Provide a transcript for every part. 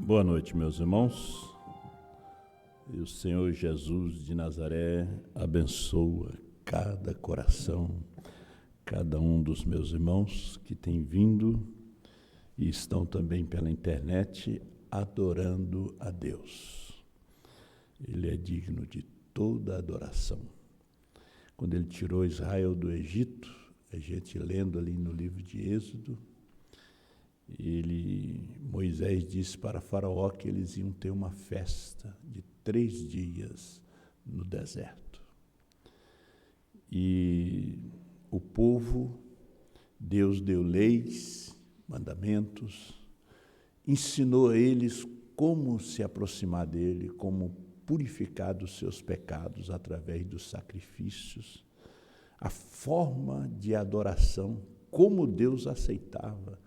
Boa noite, meus irmãos. E o Senhor Jesus de Nazaré abençoa cada coração, cada um dos meus irmãos que têm vindo e estão também pela internet adorando a Deus. Ele é digno de toda adoração. Quando ele tirou Israel do Egito, a gente lendo ali no livro de Êxodo, Moisés disse para Faraó que eles iam ter uma festa de 3 dias no deserto. E o povo, Deus deu leis, mandamentos, ensinou a eles como se aproximar dele, como purificar dos seus pecados através dos sacrifícios, a forma de adoração, como Deus aceitava.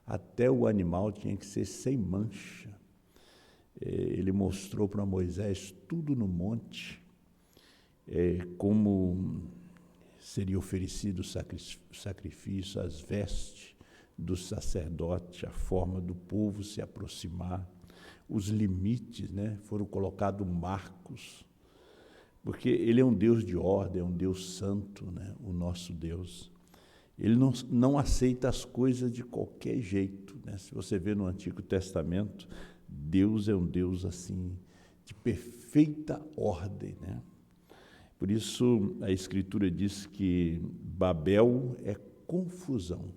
Até o animal tinha que ser sem mancha. Ele mostrou para Moisés tudo no monte, como seria oferecido o sacrifício, as vestes do sacerdote, a forma do povo se aproximar, os limites, né? Foram colocados marcos, porque ele é um Deus de ordem, é um Deus santo, né? O nosso Deus. Ele não aceita as coisas de qualquer jeito, né? Se você vê no Antigo Testamento, Deus é um Deus assim, de perfeita ordem, né? Por isso a Escritura diz que Babel é confusão.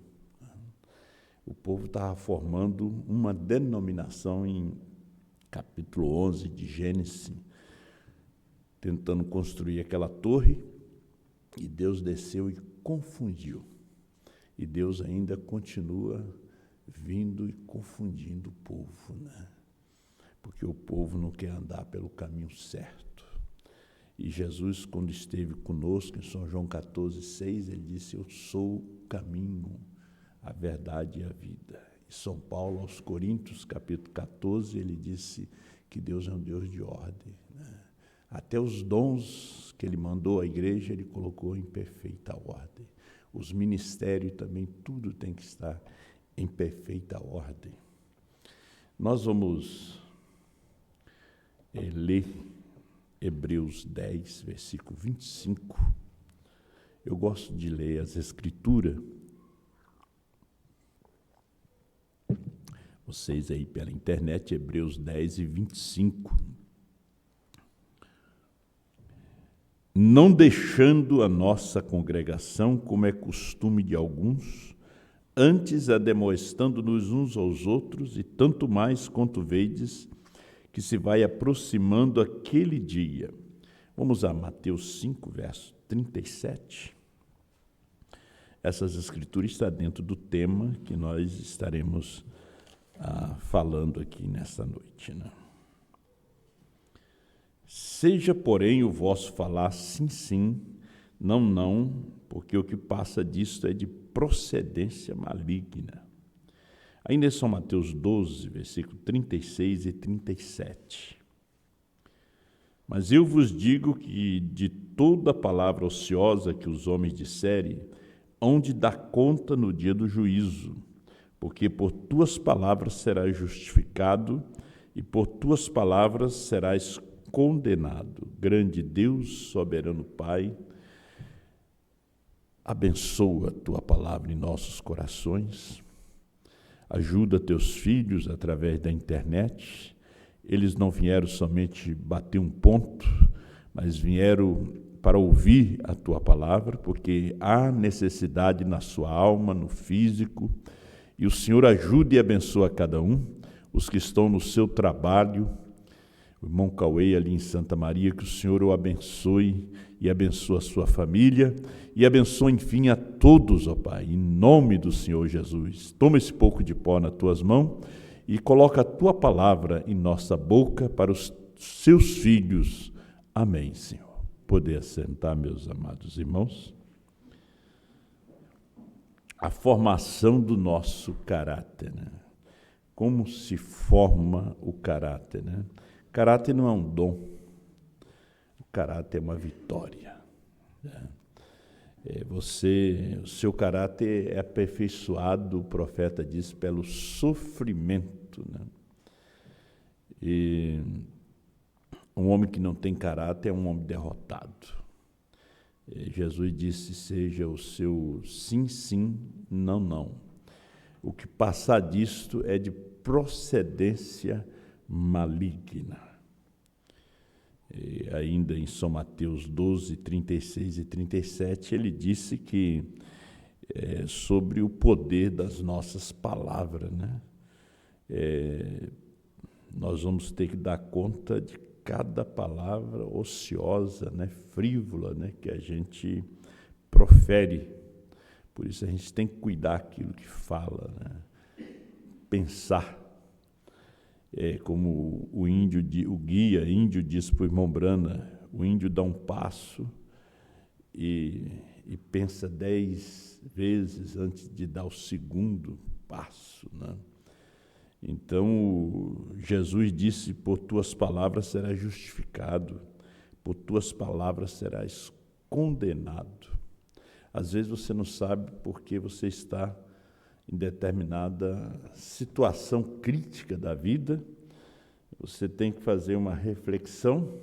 O povo estava formando uma denominação em capítulo 11 de Gênesis, tentando construir aquela torre, e Deus desceu e confundiu. E Deus ainda continua vindo e confundindo o povo, né? Porque o povo não quer andar pelo caminho certo. E Jesus, quando esteve conosco, em São João 14,6, ele disse: eu sou o caminho, a verdade e a vida. E São Paulo, aos Coríntios, capítulo 14, ele disse que Deus é um Deus de ordem, né? Até os dons que ele mandou à igreja, ele colocou em perfeita ordem. Os ministérios também, tudo tem que estar em perfeita ordem. Nós vamos ler Hebreus 10, versículo 25. Eu gosto de ler as Escrituras. Vocês aí pela internet, Hebreus 10 e 25. Não deixando a nossa congregação, como é costume de alguns, antes ademoestando-nos uns aos outros, e tanto mais quanto vedes que se vai aproximando aquele dia. Vamos a Mateus 5, verso 37. Essas escrituras estão dentro do tema que nós estaremos falando aqui nesta noite, né? Seja, porém, o vosso falar sim, sim, não, não, porque o que passa disto é de procedência maligna. Ainda é São Mateus 12, versículo 36 e 37. Mas eu vos digo que de toda palavra ociosa que os homens disserem, hão de dar conta no dia do juízo, porque por tuas palavras serás justificado e por tuas palavras serás condenado. Grande Deus, soberano Pai, abençoa a tua palavra em nossos corações, ajuda teus filhos através da internet. Eles não vieram somente bater um ponto, mas vieram para ouvir a tua palavra, porque há necessidade na sua alma, no físico, e o Senhor ajude e abençoa cada um, os que estão no seu trabalho. O irmão Cauê ali em Santa Maria, que o Senhor o abençoe e abençoe a sua família e abençoe, enfim, a todos, ó Pai, em nome do Senhor Jesus. Toma esse pouco de pó nas tuas mãos e coloca a tua palavra em nossa boca para os seus filhos. Amém, Senhor. Poder assentar, meus amados irmãos. A formação do nosso caráter, né? Como se forma o caráter, né? Caráter não é um dom, o caráter é uma vitória, né? O seu caráter é aperfeiçoado, o profeta diz, pelo sofrimento, né? E um homem que não tem caráter é um homem derrotado. Jesus disse, seja o seu sim, sim, não, não. O que passar disto é de procedência maligna. E ainda em São Mateus 12, 36 e 37, ele disse que sobre o poder das nossas palavras, né? Nós vamos ter que dar conta de cada palavra ociosa, né? Frívola, né? Que a gente profere. Por isso a gente tem que cuidar daquilo que fala, né? Pensar. Como o guia índio disse para o irmão Brana, o índio dá um passo e pensa 10 vezes antes de dar o segundo passo, né? Então, Jesus disse, por tuas palavras serás justificado, por tuas palavras serás condenado. Às vezes você não sabe porque você está em determinada situação crítica da vida, você tem que fazer uma reflexão,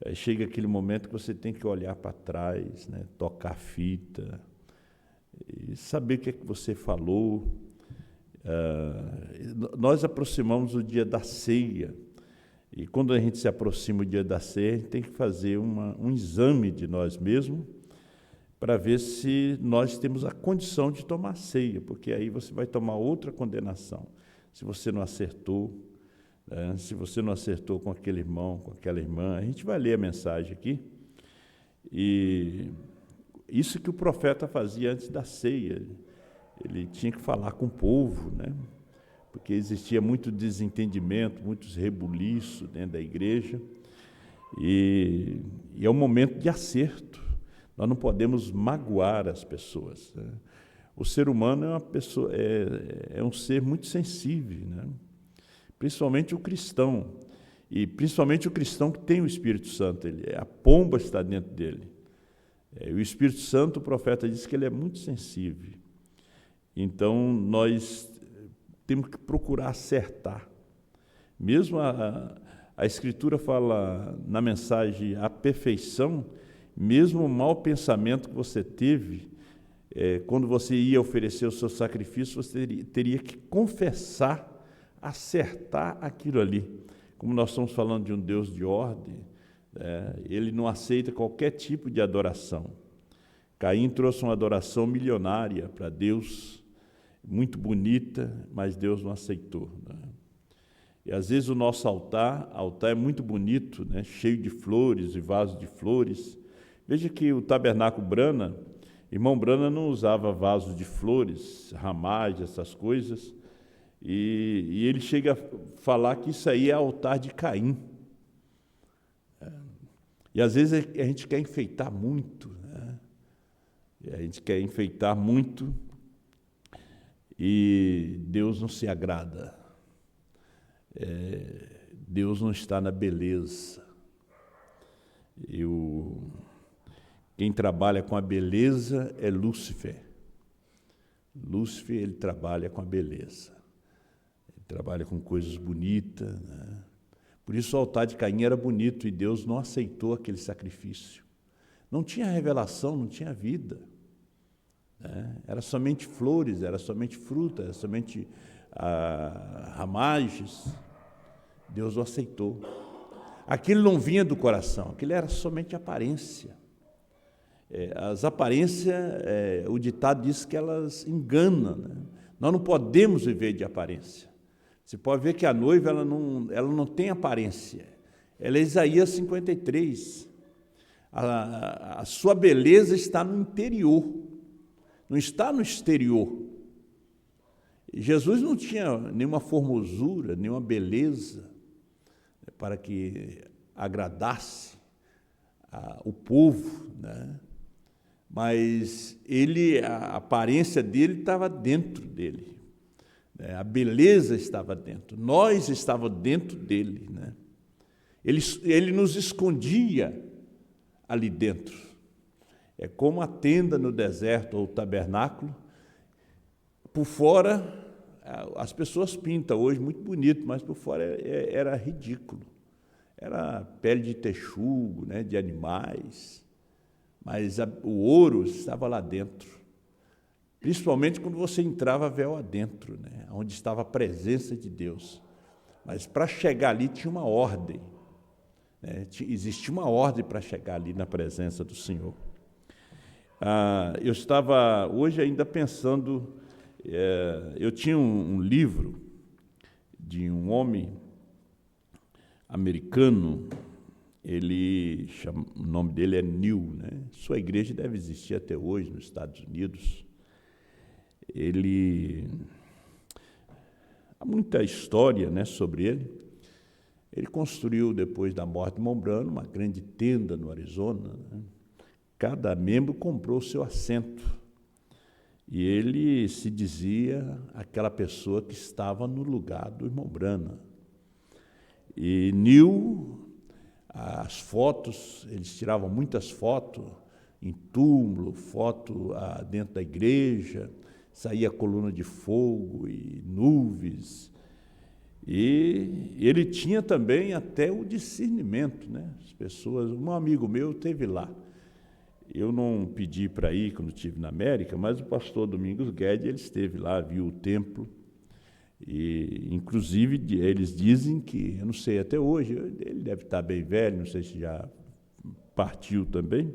aí chega aquele momento que você tem que olhar para trás, né, tocar a fita, e saber o que é que você falou. Nós aproximamos o dia da ceia, e quando a gente se aproxima o dia da ceia, a gente tem que fazer um exame de nós mesmos, para ver se nós temos a condição de tomar ceia, porque aí você vai tomar outra condenação. Se você não acertou, se você não acertou com aquele irmão, com aquela irmã, a gente vai ler a mensagem aqui, e isso que o profeta fazia antes da ceia, ele tinha que falar com o povo, né? Porque existia muito desentendimento, muitos rebuliços dentro da igreja, e é um momento de acerto. Nós não podemos magoar as pessoas, né? O ser humano é uma pessoa, é um ser muito sensível, né? Principalmente o cristão, e principalmente o cristão que tem o Espírito Santo, a pomba está dentro dele. O Espírito Santo, o profeta diz que ele é muito sensível. Então, nós temos que procurar acertar. Mesmo a Escritura fala na mensagem a perfeição, mesmo o mau pensamento que você teve, quando você ia oferecer o seu sacrifício, você teria que confessar, acertar aquilo ali. Como nós estamos falando de um Deus de ordem, ele não aceita qualquer tipo de adoração. Caim trouxe uma adoração milionária para Deus, muito bonita, mas Deus não aceitou, né? E às vezes o nosso altar é muito bonito, né? Cheio de flores e vasos de flores. Veja que o tabernáculo Brana, irmão Brana não usava vasos de flores, ramais, essas coisas, e ele chega a falar que isso aí é altar de Caim. E às vezes a gente quer enfeitar muito, né? A gente quer enfeitar muito e Deus não se agrada. Deus não está na beleza. Quem trabalha com a beleza é Lúcifer. Lúcifer, ele trabalha com a beleza. Ele trabalha com coisas bonitas, né? Por isso o altar de Caim era bonito e Deus não aceitou aquele sacrifício. Não tinha revelação, não tinha vida, né? Era somente flores, era somente fruta, era somente ramagens. Deus não aceitou. Aquilo não vinha do coração, aquilo era somente aparência. As aparências, o ditado diz que elas enganam, né? Nós não podemos viver de aparência. Você pode ver que a noiva ela não tem aparência. Ela é Isaías 53. A sua beleza está no interior, não está no exterior. Jesus não tinha nenhuma formosura, nenhuma beleza para que agradasse o povo, né? Mas a aparência dele estava dentro dele, né? A beleza estava dentro, nós estávamos dentro dele, né? Ele nos escondia ali dentro. É como a tenda no deserto ou o tabernáculo. Por fora As pessoas pintam hoje muito bonito, mas por fora era ridículo. Era pele de texugo, né, de animais, mas o ouro estava lá dentro. Principalmente quando você entrava véu adentro, né, onde estava a presença de Deus. Mas para chegar ali tinha uma ordem, né, existia uma ordem para chegar ali na presença do Senhor. Eu estava hoje ainda pensando, eu tinha um livro de um homem americano, o nome dele é New, né? Sua igreja deve existir até hoje nos Estados Unidos. Há muita história, né, sobre ele. Ele construiu, depois da morte de Mombrano, uma grande tenda no Arizona, né? Cada membro comprou o seu assento. E ele se dizia aquela pessoa que estava no lugar do irmão Branham. E New, as fotos, eles tiravam muitas fotos em túmulo, foto dentro da igreja, saía coluna de fogo e nuvens. E ele tinha também até o discernimento, né? As pessoas, um amigo meu esteve lá. Eu não pedi para ir quando estive na América, mas o pastor Domingos Guedes, ele esteve lá, viu o templo, e inclusive eles dizem que, eu não sei até hoje, ele deve estar bem velho, não sei se já partiu também,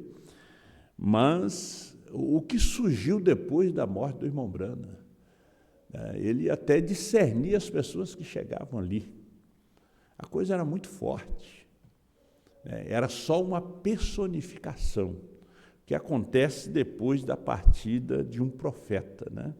mas o que surgiu depois da morte do irmão Branham, ele até discernia as pessoas que chegavam ali. A coisa era muito forte, era só uma personificação que acontece depois da partida de um profeta, né?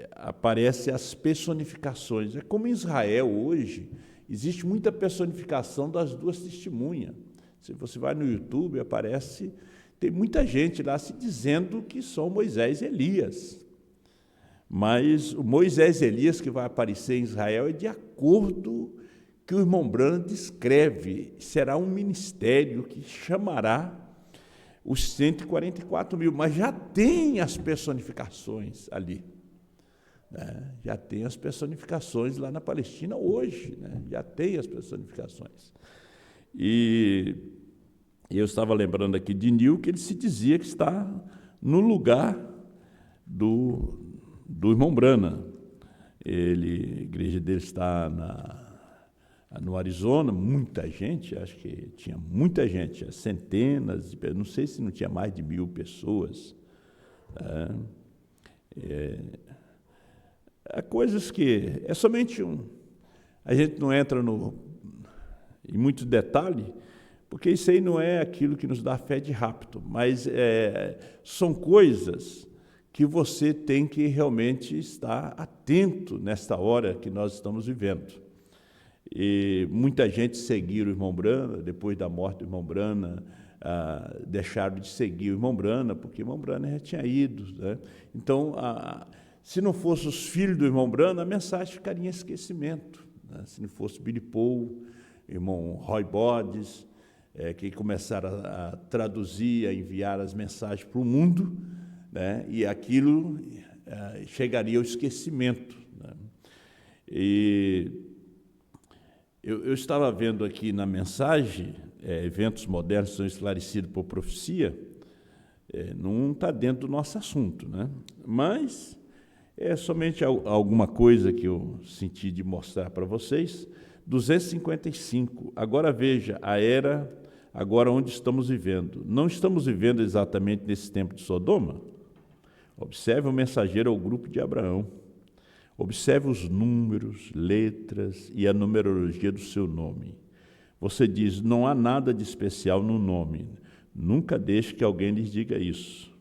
Aparecem as personificações. É como em Israel hoje, existe muita personificação das duas testemunhas. Se você vai no YouTube, aparece, tem muita gente lá se dizendo que são Moisés e Elias. Mas o Moisés e Elias que vai aparecer em Israel é de acordo que o irmão Branham descreve. Será um ministério que chamará os 144 mil, mas já tem as personificações ali, né? Já tem as personificações lá na Palestina hoje, né? Já tem as personificações. E eu estava lembrando aqui de New, que ele se dizia que está no lugar do irmão Branham. A igreja dele está no Arizona, muita gente, acho que tinha muita gente, centenas, não sei se não tinha mais de 1000 pessoas. Há coisas que é somente a gente não entra em muito detalhe, porque isso aí não é aquilo que nos dá fé de rápido, mas são coisas que você tem que realmente estar atento nesta hora que nós estamos vivendo. E muita gente seguiu o irmão Branham, depois da morte do irmão Branham, deixaram de seguir o irmão Branham, porque o irmão Branham já tinha ido, né? Então, se não fossem os filhos do irmão Branham, a mensagem ficaria em esquecimento, né? Se não fosse Billy Paul, irmão Roy Bodes, que começaram a traduzir, a enviar as mensagens para o mundo, né? E aquilo chegaria ao esquecimento, né? E eu estava vendo aqui na mensagem, eventos modernos são esclarecidos por profecia, não está dentro do nosso assunto, né? Mas é somente alguma coisa que eu senti de mostrar para vocês. 255, agora veja, a era, agora onde estamos vivendo. Não estamos vivendo exatamente nesse tempo de Sodoma? Observe o mensageiro ao grupo de Abraão. Observe os números, letras e a numerologia do seu nome. Você diz, não há nada de especial no nome. Nunca deixe que alguém lhes diga isso.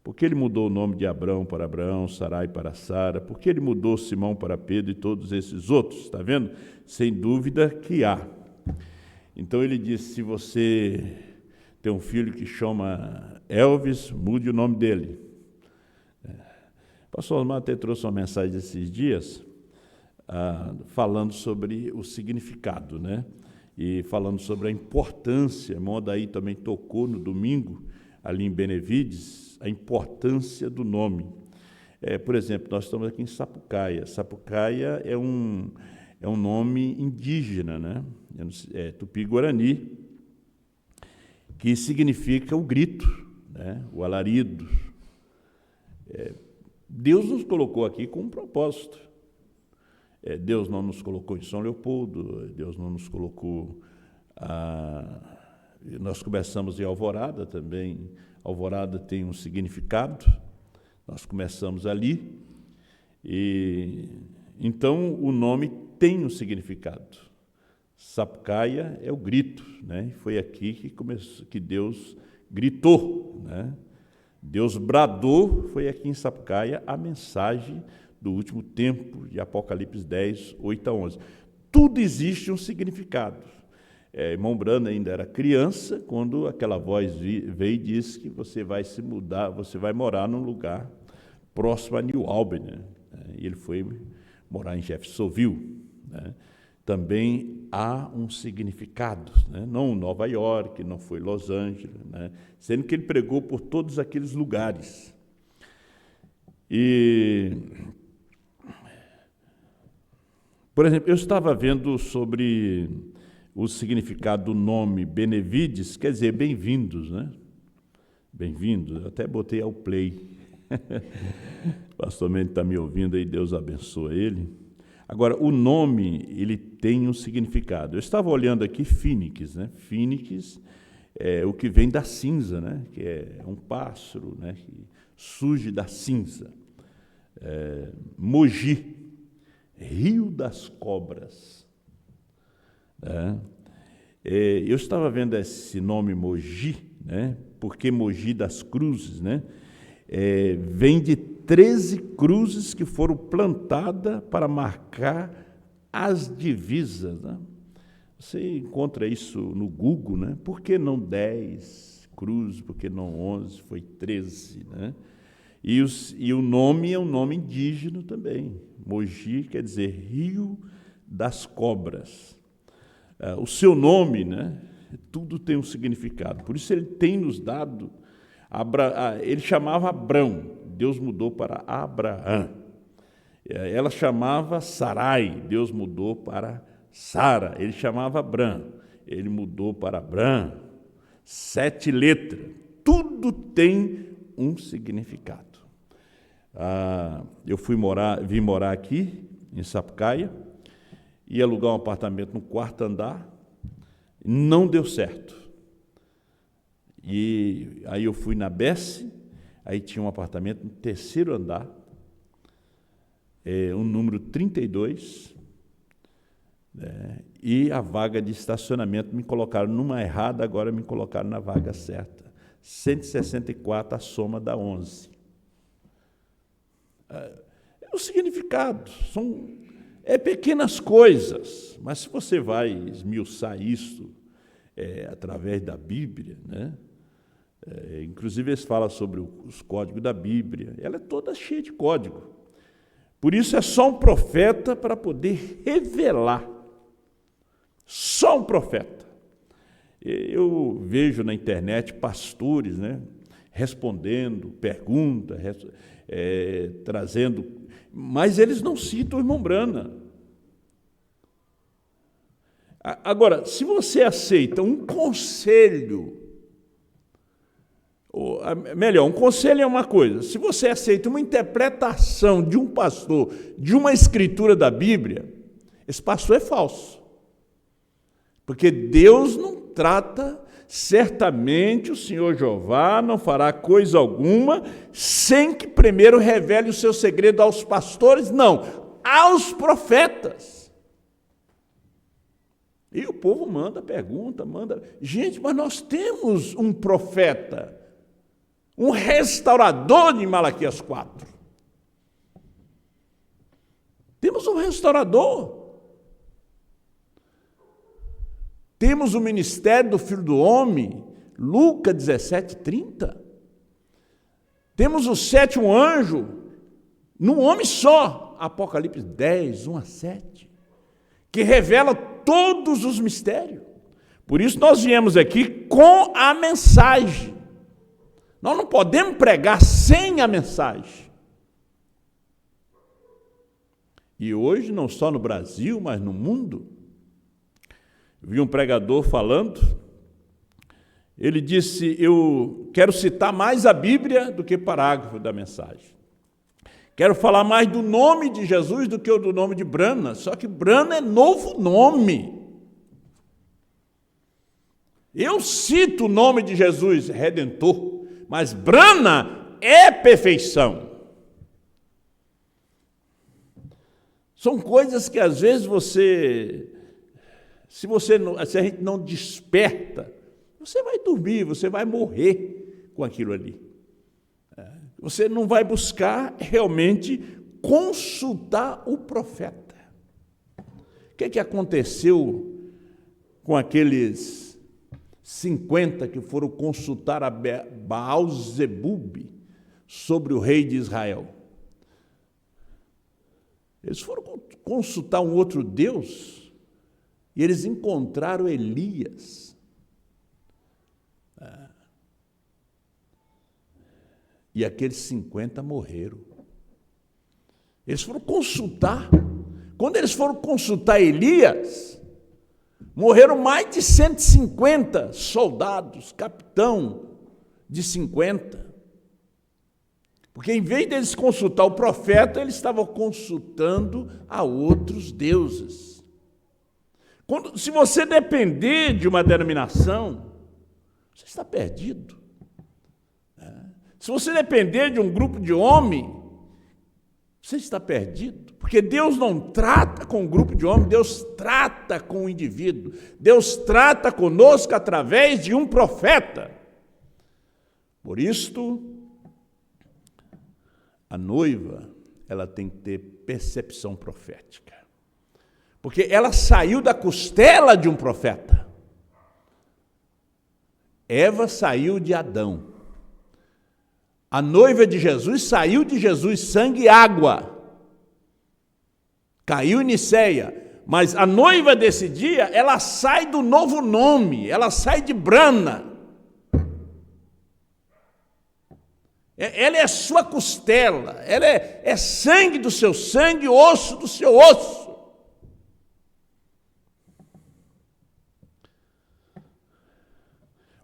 Por que ele mudou o nome de Abrão para Abraão, Sarai para Sara? Por que ele mudou Simão para Pedro e todos esses outros? Está vendo? Sem dúvida que há. Então ele disse, se você tem um filho que chama Elvis, mude o nome dele. O pastor Osmar até trouxe uma mensagem esses dias, falando sobre o significado, né? E falando sobre a importância, o irmão Adair também tocou no domingo, ali em Benevides, a importância do nome. Por exemplo, nós estamos aqui em Sapucaia. Sapucaia é um nome indígena, né? Tupi-Guarani, que significa o grito, né? O alarido. Deus nos colocou aqui com um propósito. Deus não nos colocou em São Leopoldo, Deus não nos colocou... Nós começamos em Alvorada também. Alvorada tem um significado. Nós começamos ali. Então, o nome tem um significado. Sapucaia é o grito, né? Foi aqui que Deus gritou, né? Deus bradou, foi aqui em Sapucaia, a mensagem do último tempo, de Apocalipse 10, 8 a 11. Tudo existe um significado. Irmão Brana ainda era criança, quando aquela voz veio e disse que você vai se mudar, você vai morar num lugar próximo a New Albany, né? E ele foi morar em Jeffersonville, né? Também há um significado, né? Não Nova York, não foi Los Angeles, né? Sendo que ele pregou por todos aqueles lugares. Por exemplo, eu estava vendo sobre o significado do nome Benevides, quer dizer, bem-vindos, né? Bem-vindos, eu até botei ao play. O pastor Mendes está me ouvindo aí, Deus abençoe ele. Agora, o nome, ele tem um significado. Eu estava olhando aqui Fênix, né? Fênix é o que vem da cinza, né? Que é um pássaro, né? Que surge da cinza. Mogi, Rio das Cobras. Eu estava vendo esse nome Mogi, né? Porque Mogi das Cruzes, né? Vem de 13 cruzes que foram plantadas para marcar as divisas, né? Você encontra isso no Google, né? Por que não 10 cruzes? Por que não 11? Foi 13, né? E o nome é um nome indígena também. Mogi quer dizer Rio das Cobras. O seu nome, né? Tudo tem um significado. Por isso ele tem nos dado... Ele chamava Abrão, Deus mudou para Abraão. Ela chamava Sarai, Deus mudou para Sara. Ele chamava Abrão, ele mudou para Abrão. 7 letras, tudo tem um significado. Eu vim morar aqui, em Sapucaia, ia alugar um apartamento no 4º andar, não deu certo. E aí eu fui na Besse, aí tinha um apartamento no 3º andar, um número 32, e a vaga de estacionamento me colocaram numa errada, agora me colocaram na vaga certa. 164 a soma da 11. O significado, são pequenas coisas, mas se você vai esmiuçar isso através da Bíblia, né? Inclusive eles falam sobre os códigos da Bíblia, ela é toda cheia de código. Por isso é só um profeta para poder revelar. Só um profeta. Eu vejo na internet pastores, né, respondendo perguntas, trazendo, mas eles não citam o irmão Brana. Agora, se você aceita um conselho, melhor, um conselho é uma coisa, se você aceita uma interpretação de um pastor, de uma escritura da Bíblia, esse pastor é falso. Porque Deus não trata, certamente o Senhor Jeová não fará coisa alguma sem que primeiro revele o seu segredo aos pastores, não, aos profetas. E o povo manda pergunta, manda... Gente, mas nós temos um profeta, um restaurador de Malaquias 4. Temos um restaurador. Temos o ministério do Filho do Homem, Lucas 17:30. Temos o 7º anjo, num homem só, Apocalipse 10, 1 a 7, que revela todos os mistérios. Por isso nós viemos aqui com a mensagem. Nós não podemos pregar sem a mensagem. E hoje, não só no Brasil, mas no mundo, vi um pregador falando, ele disse, eu quero citar mais a Bíblia do que parágrafo da mensagem. Quero falar mais do nome de Jesus do que do nome de Brana, só que Brana é novo nome. Eu cito o nome de Jesus, Redentor, mas Brana é perfeição. São coisas que às vezes se a gente não desperta, você vai dormir, você vai morrer com aquilo ali. Você não vai buscar realmente consultar o profeta. O que aconteceu com aqueles 50 que foram consultar a Baal-zebub sobre o rei de Israel? Eles foram consultar um outro Deus e eles encontraram Elias. E aqueles 50 morreram. Eles foram consultar. Quando eles foram consultar Elias, morreram mais de 150 soldados, capitão de 50. Porque em vez deles consultar o profeta, eles estavam consultando a outros deuses. Se você depender de uma denominação, você está perdido. Se você depender de um grupo de homens, você está perdido. Porque Deus não trata com um grupo de homens, Deus trata com o indivíduo. Deus trata conosco através de um profeta. Por isto, a noiva, ela tem que ter percepção profética. Porque ela saiu da costela de um profeta. Eva saiu de Adão. A noiva de Jesus saiu de Jesus, sangue e água. Caiu em Niceia. Mas a noiva desse dia, ela sai do novo nome, ela sai de Brana. Ela é sua costela, ela é sangue do seu sangue, osso do seu osso.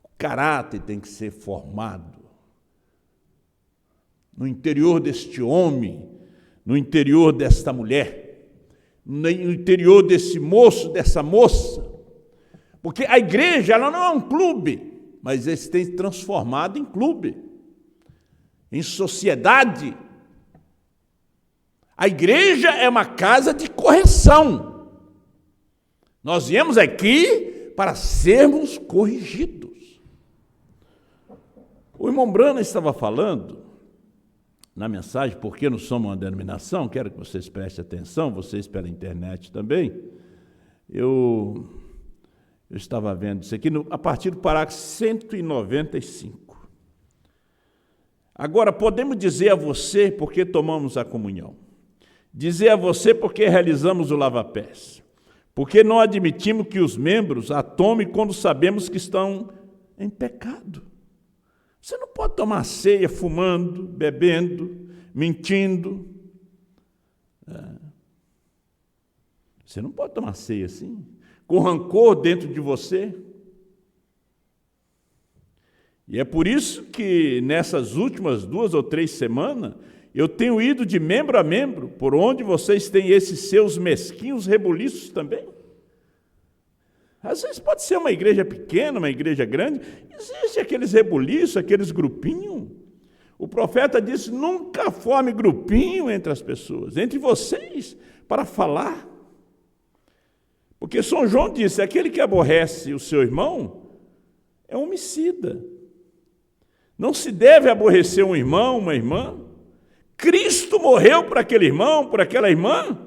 O caráter tem que ser formado no interior deste homem, no interior desta mulher, no interior desse moço, dessa moça. Porque a igreja, ela não é um clube, mas eles têm transformado em clube, em sociedade. A igreja é uma casa de correção. Nós viemos aqui para sermos corrigidos. O irmão Brana estava falando na mensagem, porque não somos uma denominação, quero que vocês prestem atenção, vocês pela internet também. Eu estava vendo isso aqui a partir do parágrafo 195. Agora, podemos dizer a você porque tomamos a comunhão, dizer a você porque realizamos o lava-pés, porque não admitimos que os membros a tomem quando sabemos que estão em pecado. Você não pode tomar ceia fumando, bebendo, mentindo. Você não pode tomar ceia assim, com rancor dentro de você. E é por isso que nessas últimas 2 ou 3 semanas, eu tenho ido de membro a membro, por onde vocês têm esses seus mesquinhos rebuliços também. Às vezes pode ser uma igreja pequena, uma igreja grande, existe aqueles rebuliços, aqueles grupinhos. O profeta disse, nunca forme grupinho entre as pessoas, entre vocês, para falar. Porque São João disse, aquele que aborrece o seu irmão é homicida. Não se deve aborrecer um irmão, uma irmã. Cristo morreu por aquele irmão, por aquela irmã.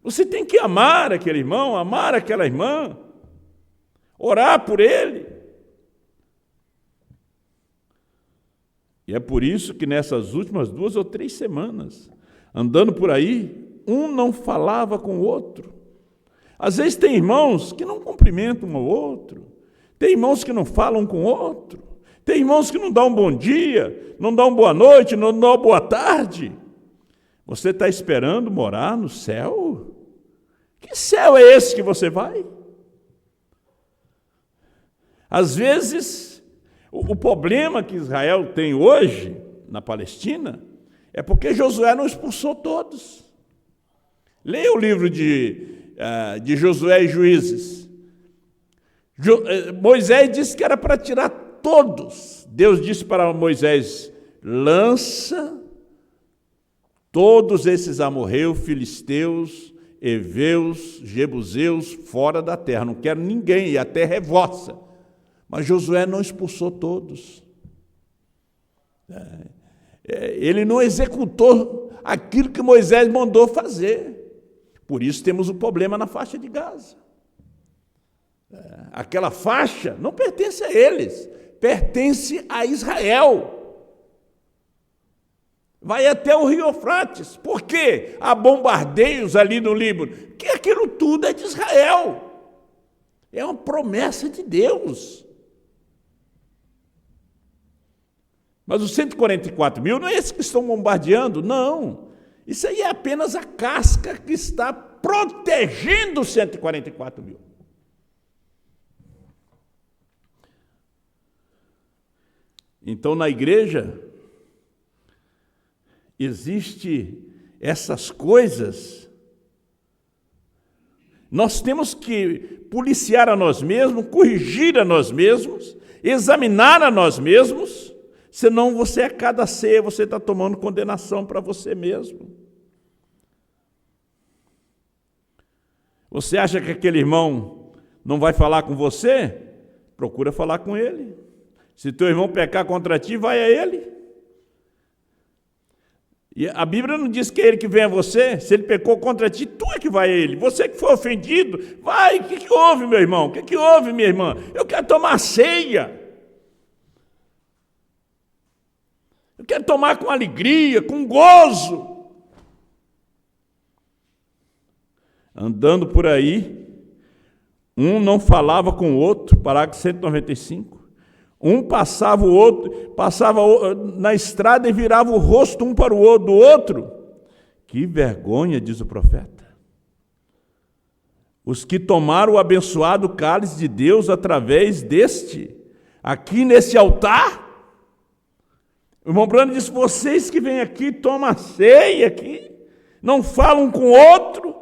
Você tem que amar aquele irmão, amar aquela irmã, orar por ele. E é por isso que nessas últimas 2 ou 3 semanas, andando por aí, um não falava com o outro. Às vezes tem irmãos que não cumprimentam um ao outro, tem irmãos que não falam com o outro, tem irmãos que não dão um bom dia, não dão uma boa noite, não dão uma boa tarde. Você está esperando morar no céu? Que céu é esse que você vai? Às vezes, o problema que Israel tem hoje, na Palestina, é porque Josué não expulsou todos. Leia o livro de Josué e Juízes. Moisés disse que era para tirar todos. Deus disse para Moisés: lança todos esses amorreus, filisteus, heveus, jebuseus fora da terra. Não quero ninguém, e a terra é vossa. Mas Josué não expulsou todos. Ele não executou aquilo que Moisés mandou fazer. Por isso temos um problema na faixa de Gaza. Aquela faixa não pertence a eles, pertence a Israel. Vai até o rio Eufrates. Por quê? Há bombardeios ali no Líbano. Porque aquilo tudo é de Israel. É uma promessa de Deus. Mas os 144 mil não é esses que estão bombardeando, não. Isso aí é apenas a casca que está protegendo os 144 mil. Então, na igreja, existe essas coisas. Nós temos que policiar a nós mesmos, corrigir a nós mesmos, examinar a nós mesmos, senão você, a cada ceia, você está tomando condenação para você mesmo. Você acha que aquele irmão não vai falar com você? Procura falar com ele. Se teu irmão pecar contra ti, vai a ele. E a Bíblia não diz que é ele que vem a você. Se ele pecou contra ti, tu é que vai a ele. Você que foi ofendido, vai. O que houve, meu irmão? O que houve, minha irmã? Eu quero tomar ceia. Eu quero tomar com alegria, com gozo. Andando por aí, um não falava com o outro, parágrafo 195. Um passava o outro, passava na estrada e virava o rosto um para o outro, do outro. Que vergonha, diz o profeta. Os que tomaram o abençoado cálice de Deus através deste, aqui nesse altar. O irmão Brando disse: vocês que vêm aqui, tomam a ceia aqui, não falam com o outro,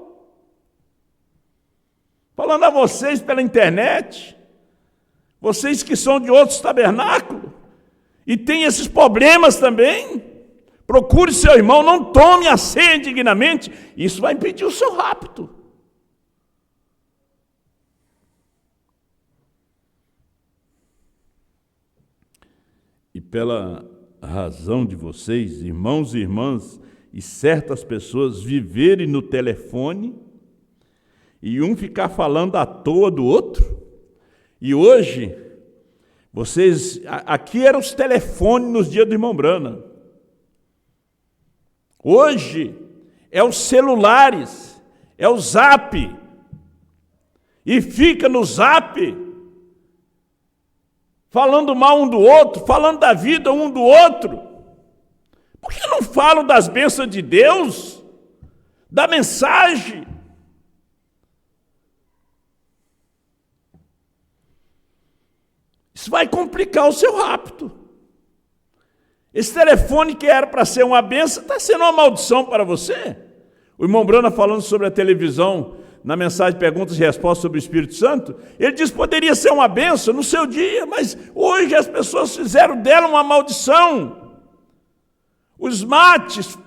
falando a vocês pela internet, vocês que são de outros tabernáculos, e tem esses problemas também, procure seu irmão, não tome a ceia indignamente, isso vai impedir o seu rapto. E pela razão de vocês, irmãos e irmãs, e certas pessoas viverem no telefone, e um ficar falando à toa do outro. E hoje, aqui eram os telefones nos dias do irmão Brana. Hoje, é os celulares, é o Zap. E fica no Zap, falando mal um do outro, falando da vida um do outro. Por que não falam das bênçãos de Deus? Da mensagem? Isso vai complicar o seu rapto. Esse telefone que era para ser uma bênção, está sendo uma maldição para você. O irmão Brana, falando sobre a televisão, na mensagem Perguntas e Respostas sobre o Espírito Santo, ele diz que poderia ser uma bênção no seu dia, mas hoje as pessoas fizeram dela uma maldição. Os smarts,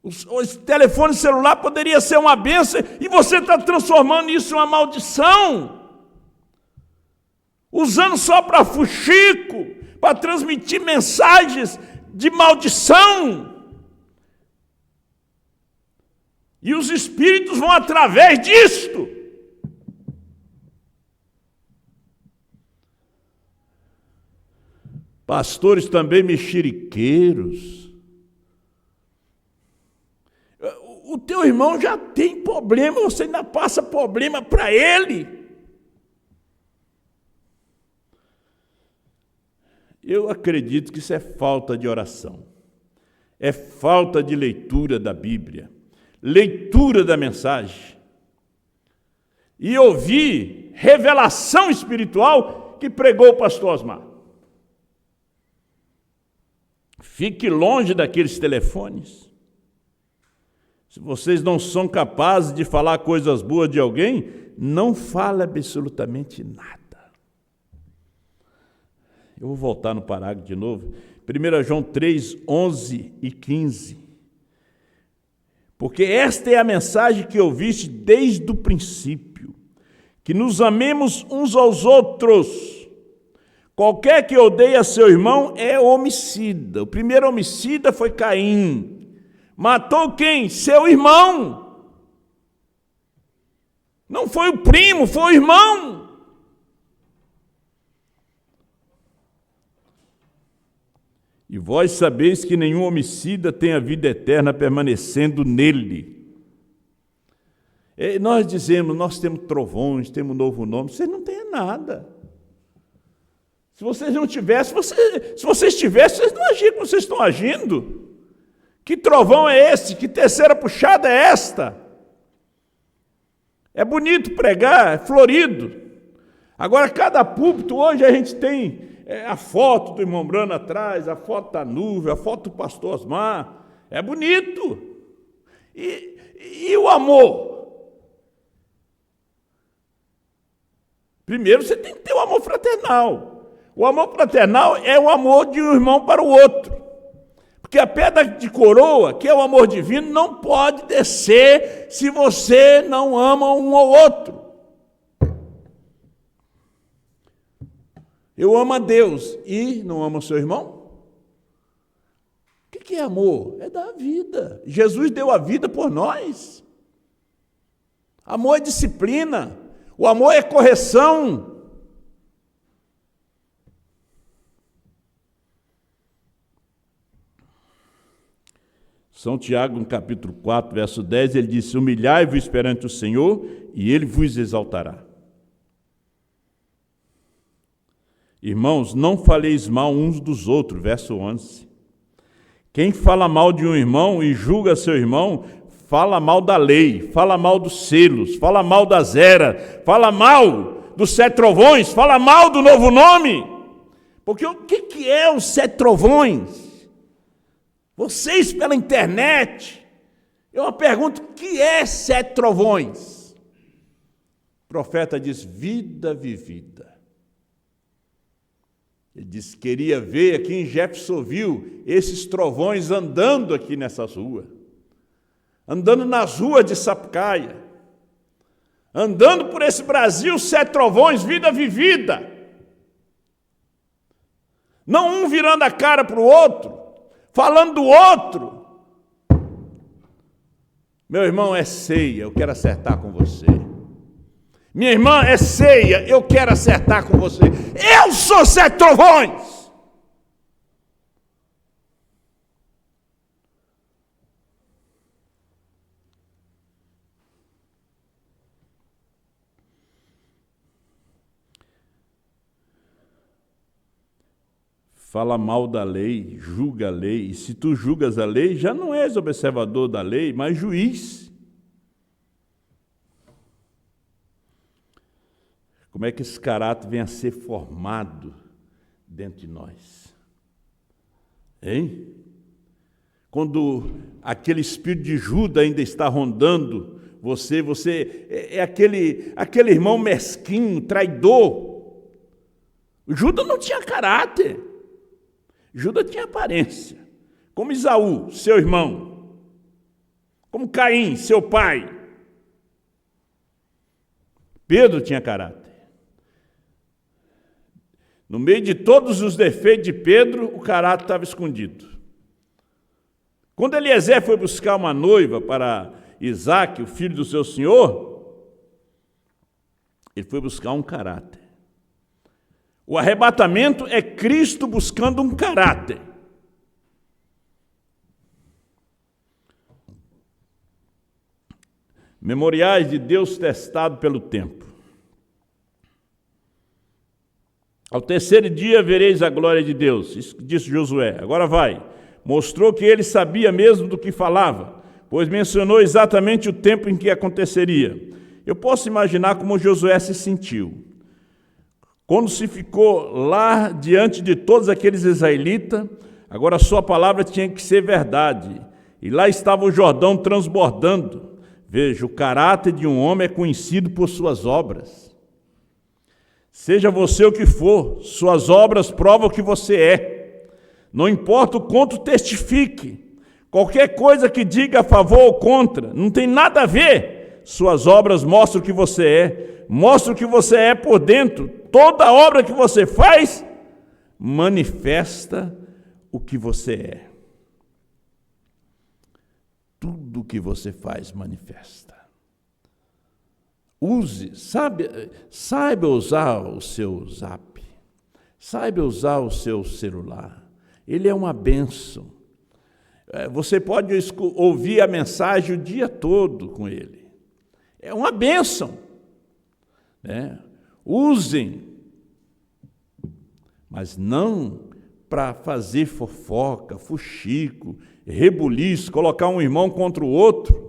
os telefones celular poderia ser uma bênção, e você está transformando isso em uma maldição. Usando só para fuxico, para transmitir mensagens de maldição. E os espíritos vão através disto. Pastores também mexeriqueiros. O teu irmão já tem problema, você ainda passa problema para ele. Eu acredito que isso é falta de oração. é falta de leitura da Bíblia, leitura da mensagem. E ouvir revelação espiritual que pregou o pastor Osmar. Fique longe daqueles telefones. Se vocês não são capazes de falar coisas boas de alguém, não fale absolutamente nada. Eu vou voltar no parágrafo de novo. 1 João 3, 11 e 15. Porque esta é a mensagem que ouviste desde o princípio, que nos amemos uns aos outros. Qualquer que odeia seu irmão é homicida. O primeiro homicida foi Caim. Matou quem? Seu irmão. Não foi o primo, foi o irmão. E vós sabeis que nenhum homicida tem a vida eterna permanecendo nele. E nós dizemos, nós temos trovões, temos um novo nome. Vocês não têm nada. Se vocês não tivessem, se vocês tivessem, vocês não agiam como vocês estão agindo. Que trovão é esse? Que terceira puxada é esta? É bonito pregar, é florido. Agora, cada púlpito, hoje a gente tem a foto do irmão Brano atrás, a foto da nuvem, a foto do pastor Osmar. É bonito. E o amor? Primeiro você tem que ter o amor fraternal. O amor fraternal é o amor de um irmão para o outro. Porque a pedra de coroa, que é o amor divino, não pode descer se você não ama um ao outro. Eu amo a Deus e não amo o seu irmão? O que é amor? É dar a vida. Jesus deu a vida por nós. Amor é disciplina. O amor é correção. São Tiago, no capítulo 4, verso 10, ele disse, humilhai-vos perante o Senhor e ele vos exaltará. Irmãos, não faleis mal uns dos outros, verso 11. Quem fala mal de um irmão e julga seu irmão, fala mal da lei, fala mal dos selos, fala mal das eras, fala mal dos 7 trovões, fala mal do novo nome. Porque o que é os 7 trovões? Vocês pela internet, eu pergunto, o que é 7 trovões? O profeta diz, vida vivida. Ele disse, queria ver aqui em Jeffersonville esses trovões andando aqui nessas ruas, andando nas ruas de Sapucaia, andando por esse Brasil, 7 trovões, vida vivida. Não um virando a cara para o outro, falando do outro. Meu irmão, é ceia, eu quero acertar com você. Minha irmã, é ceia, eu quero acertar com você. Eu sou 7 trovões. Fala mal da lei, julga a lei. E se tu julgas a lei, já não és observador da lei, mas juiz. Como é que esse caráter vem a ser formado dentro de nós? Hein? Quando aquele espírito de Judas ainda está rondando você é aquele irmão mesquinho, traidor. Judas não tinha caráter. Judas tinha aparência. Como Esaú, seu irmão. Como Caim, seu pai. Pedro tinha caráter. No meio de todos os defeitos de Pedro, o caráter estava escondido. Quando Eliezer foi buscar uma noiva para Isaque, o filho do seu senhor, ele foi buscar um caráter. O arrebatamento é Cristo buscando um caráter. Memoriais de Deus testado pelo tempo. Ao terceiro dia vereis a glória de Deus, isso disse Josué. Agora vai, mostrou que ele sabia mesmo do que falava, pois mencionou exatamente o tempo em que aconteceria. Eu posso imaginar como Josué se sentiu quando se ficou lá diante de todos aqueles israelitas. Agora a sua palavra tinha que ser verdade, e lá estava o Jordão transbordando. Veja, o caráter de um homem é conhecido por suas obras. Seja você o que for, suas obras provam o que você é. Não importa o quanto testifique, qualquer coisa que diga a favor ou contra, não tem nada a ver. Suas obras mostram o que você é, mostram o que você é por dentro. Toda obra que você faz manifesta o que você é. Tudo que você faz manifesta. Use, saiba usar o seu Zap, saiba usar o seu celular. Ele é uma bênção. Você pode ouvir a mensagem o dia todo com ele. É uma bênção. Usem, mas não para fazer fofoca, fuxico, rebuliço, colocar um irmão contra o outro.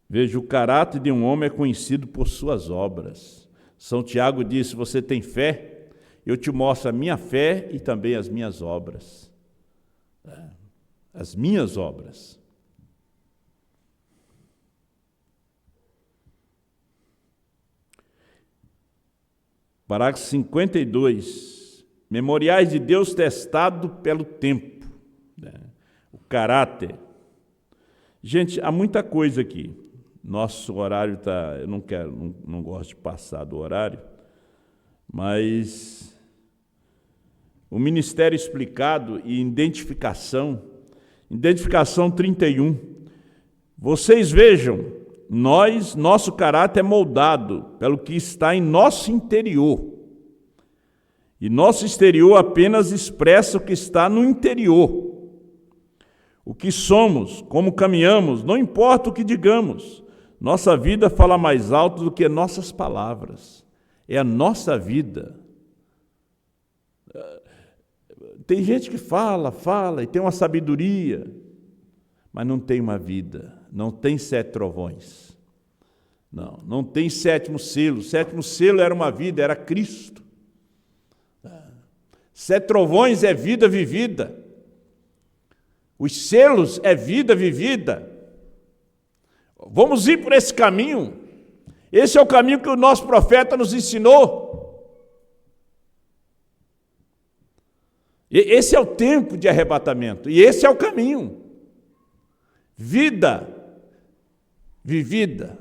Veja, o caráter de um homem é conhecido por suas obras. São Tiago disse: você tem fé? Eu te mostro a minha fé e também as minhas obras. As minhas obras. Parágrafo 52. Memoriais de Deus testado pelo tempo. O caráter. Gente, há muita coisa aqui. Nosso horário está... Eu não gosto de passar do horário, mas o ministério explicado e identificação 31. Vocês vejam, nosso caráter é moldado pelo que está em nosso interior. E nosso exterior apenas expressa o que está no interior. O que somos, como caminhamos, não importa o que digamos. Nossa vida fala mais alto do que nossas palavras. É a nossa vida. Tem gente que fala e tem uma sabedoria, mas não tem uma vida, não tem 7 trovões. Não tem 7º selo. O 7º selo era uma vida, era Cristo. 7 trovões é vida vivida. Os selos é vida vivida. Vamos ir por esse caminho. Esse é o caminho que o nosso profeta nos ensinou. Esse é o tempo de arrebatamento. E esse é o caminho. Vida vivida.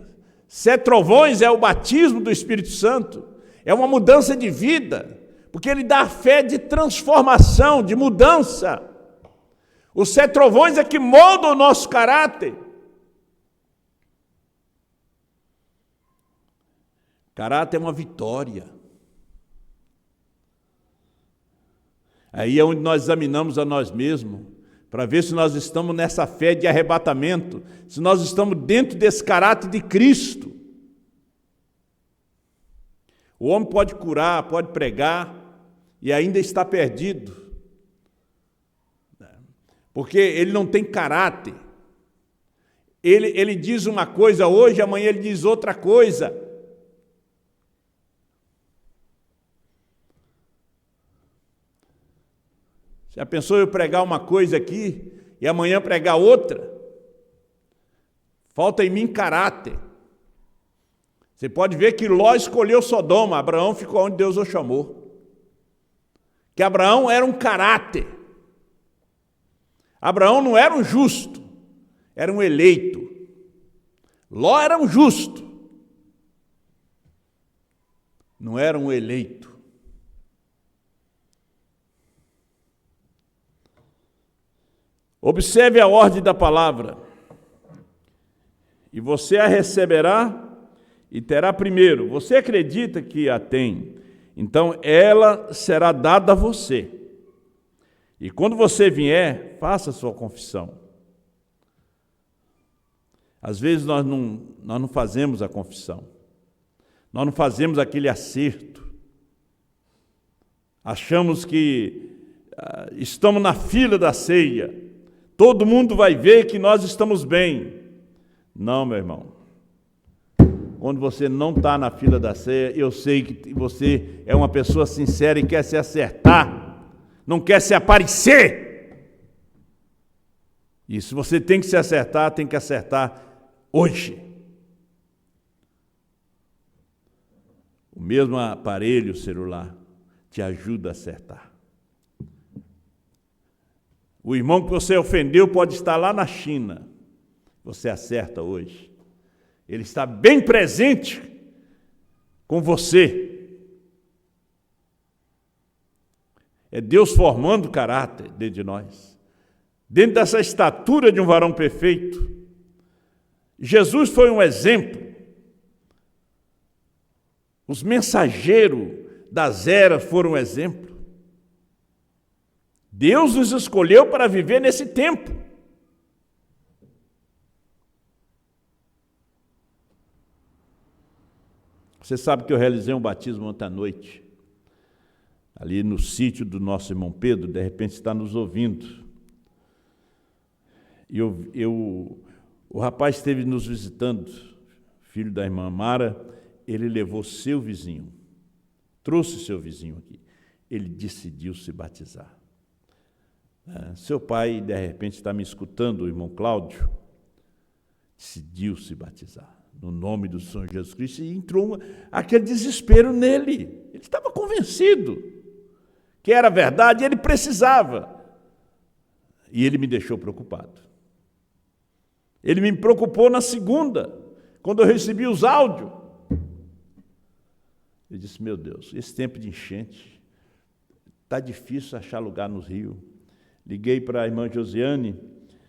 7 trovões é o batismo do Espírito Santo. É uma mudança de vida. Porque ele dá a fé de transformação, de mudança. Os 7 trovões é que moldam o nosso caráter. Caráter é uma vitória. Aí é onde nós examinamos a nós mesmos, para ver se nós estamos nessa fé de arrebatamento, se nós estamos dentro desse caráter de Cristo. O homem pode curar, pode pregar, e ainda está perdido. Porque ele não tem caráter. Ele diz uma coisa hoje, amanhã ele diz outra coisa. Já pensou eu pregar uma coisa aqui e amanhã pregar outra? Falta em mim caráter. Você pode ver que Ló escolheu Sodoma, Abraão ficou onde Deus o chamou. Que Abraão era um caráter. Abraão não era um justo, era um eleito. Ló era um justo, não era um eleito. Observe a ordem da palavra. E você a receberá e terá primeiro. Você acredita que a tem, então ela será dada a você. E quando você vier, faça a sua confissão. Às vezes nós não fazemos a confissão, nós não fazemos aquele acerto, achamos que estamos na fila da ceia, todo mundo vai ver que nós estamos bem. Não, meu irmão. Quando você não está na fila da ceia, eu sei que você é uma pessoa sincera e quer se acertar, não quer se aparecer. E se você tem que se acertar, tem que acertar hoje. O mesmo aparelho celular te ajuda a acertar. O irmão que você ofendeu pode estar lá na China. Você acerta hoje. Ele está bem presente com você. É Deus formando caráter dentro de nós. Dentro dessa estatura de um varão perfeito. Jesus foi um exemplo. Os mensageiros das eras foram um exemplo. Deus nos escolheu para viver nesse tempo. Você sabe que eu realizei um batismo ontem à noite, ali no sítio do nosso irmão Pedro, de repente está nos ouvindo. E o rapaz esteve nos visitando, filho da irmã Mara, ele levou seu vizinho, trouxe seu vizinho aqui. Ele decidiu se batizar. Seu pai, de repente, está me escutando, o irmão Cláudio, decidiu se batizar. No nome do Senhor Jesus Cristo, e entrou aquele desespero nele. Ele estava convencido que era verdade, ele precisava. E ele me deixou preocupado. Ele me preocupou na segunda, quando eu recebi os áudios. Eu disse, meu Deus, esse tempo de enchente, está difícil achar lugar no rio. Liguei para a irmã Josiane,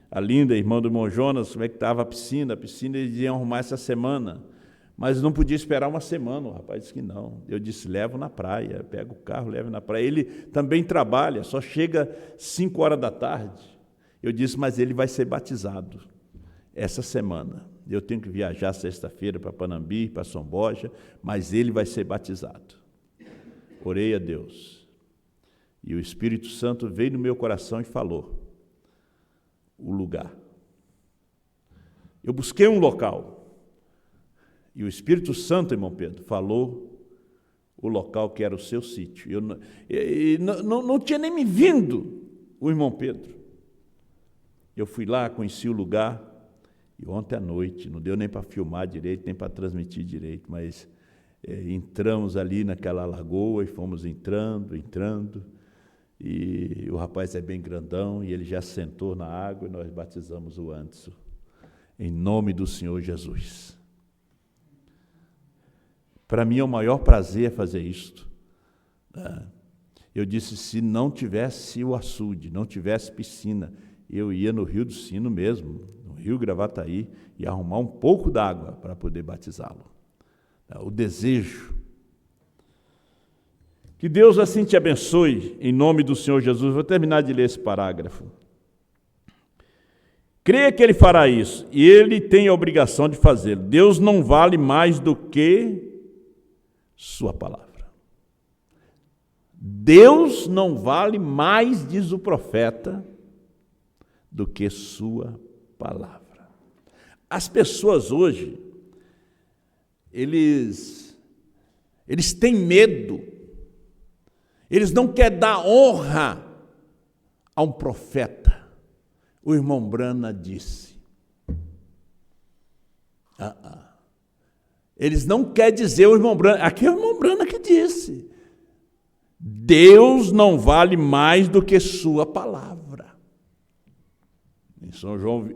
a linda irmã do irmão Jonas, como é que estava a piscina eles iam arrumar essa semana, mas não podia esperar uma semana, o rapaz disse que não. Eu disse, levo na praia, pego o carro, levo na praia. Ele também trabalha, só chega 5 horas da tarde. Eu disse, mas ele vai ser batizado essa semana. Eu tenho que viajar sexta-feira para Panambi, para São Borja, mas ele vai ser batizado. Orei a Deus, e o Espírito Santo veio no meu coração e falou o lugar. Eu busquei um local, e o Espírito Santo, irmão Pedro, falou o local que era o seu sítio. Eu não tinha nem me vindo o irmão Pedro. Eu fui lá, conheci o lugar, e ontem à noite, não deu nem para filmar direito, nem para transmitir direito, mas entramos ali naquela lagoa e fomos entrando, e o rapaz é bem grandão, e ele já sentou na água, e nós batizamos o Anderson, em nome do Senhor Jesus. Para mim é o maior prazer fazer isto. Eu disse, se não tivesse o açude, não tivesse piscina, eu ia no Rio do Sino mesmo, no Rio Gravataí, e arrumar um pouco d'água para poder batizá-lo. O desejo. Que Deus assim te abençoe, em nome do Senhor Jesus. Vou terminar de ler esse parágrafo. Creia que Ele fará isso, e Ele tem a obrigação de fazê-lo. Deus não vale mais do que sua palavra. Deus não vale mais, diz o profeta, do que sua palavra. As pessoas hoje, eles têm medo. Eles não querem dar honra a um profeta. O irmão Brana disse. Eles não querem dizer o irmão Brana. Aqui é o irmão Brana que disse. Deus não vale mais do que sua palavra.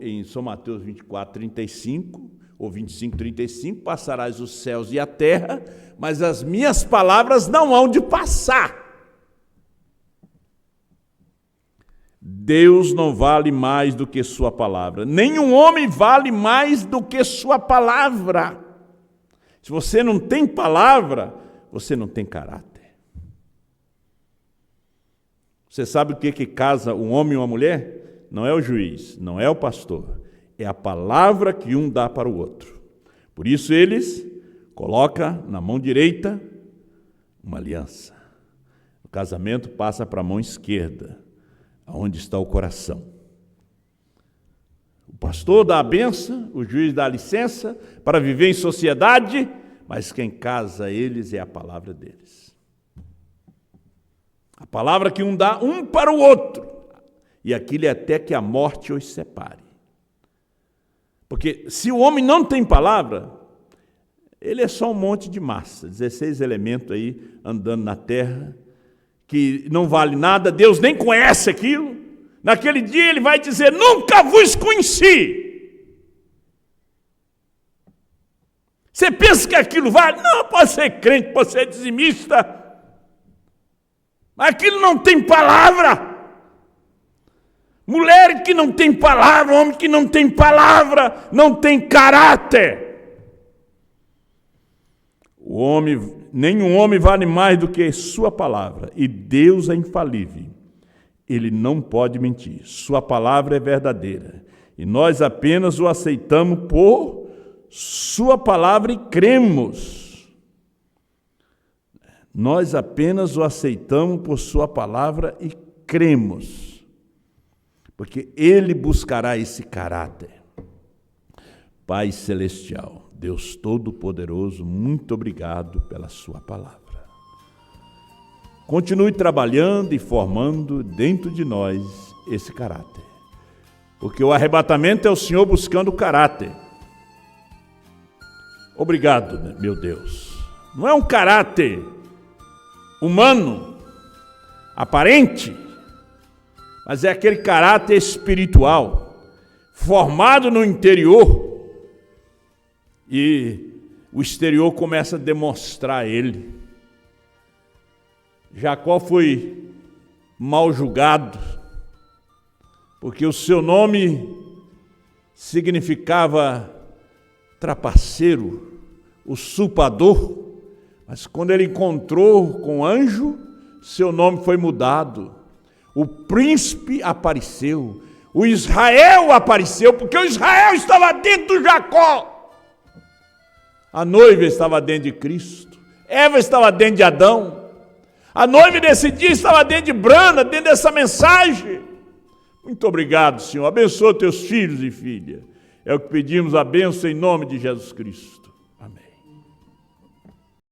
Em São Mateus 24, 35, ou 25, 35, passarás os céus e a terra, mas as minhas palavras não hão de passar. Deus não vale mais do que sua palavra. Nenhum homem vale mais do que sua palavra. Se você não tem palavra, você não tem caráter. Você sabe o que casa um homem e uma mulher? Não é o juiz, não é o pastor, é a palavra que um dá para o outro. Por isso eles colocam na mão direita uma aliança. O casamento passa para a mão esquerda, onde está o coração. O pastor dá a bênção, o juiz dá a licença para viver em sociedade, mas quem casa eles é a palavra deles. A palavra que um dá um para o outro, e aquilo é até que a morte os separe. Porque se o homem não tem palavra, ele é só um monte de massa, 16 elementos aí andando na terra, que não vale nada, Deus nem conhece aquilo. Naquele dia ele vai dizer: nunca vos conheci. Você pensa que aquilo vale? Não, pode ser crente, pode ser dizimista. Mas aquilo não tem palavra. Mulher que não tem palavra, homem que não tem palavra, não tem caráter. Nenhum homem vale mais do que sua palavra, e Deus é infalível. Ele não pode mentir. Sua palavra é verdadeira, e nós apenas o aceitamos por sua palavra e cremos. Nós apenas o aceitamos por sua palavra e cremos. Porque ele buscará esse caráter. Pai Celestial, Deus Todo-Poderoso, muito obrigado pela sua palavra. Continue trabalhando e formando dentro de nós esse caráter. Porque o arrebatamento é o Senhor buscando o caráter. Obrigado, meu Deus. Não é um caráter humano, aparente, mas é aquele caráter espiritual, formado no interior, e o exterior começa a demonstrar ele. Jacó foi mal julgado, porque o seu nome significava trapaceiro, usurpador, mas quando ele encontrou com o anjo, seu nome foi mudado. O príncipe apareceu, o Israel apareceu, porque o Israel estava dentro do Jacó. A noiva estava dentro de Cristo, Eva estava dentro de Adão. A noiva desse dia estava dentro de Brana, dentro dessa mensagem. Muito obrigado, Senhor. Abençoa teus filhos e filhas. É o que pedimos, a bênção em nome de Jesus Cristo.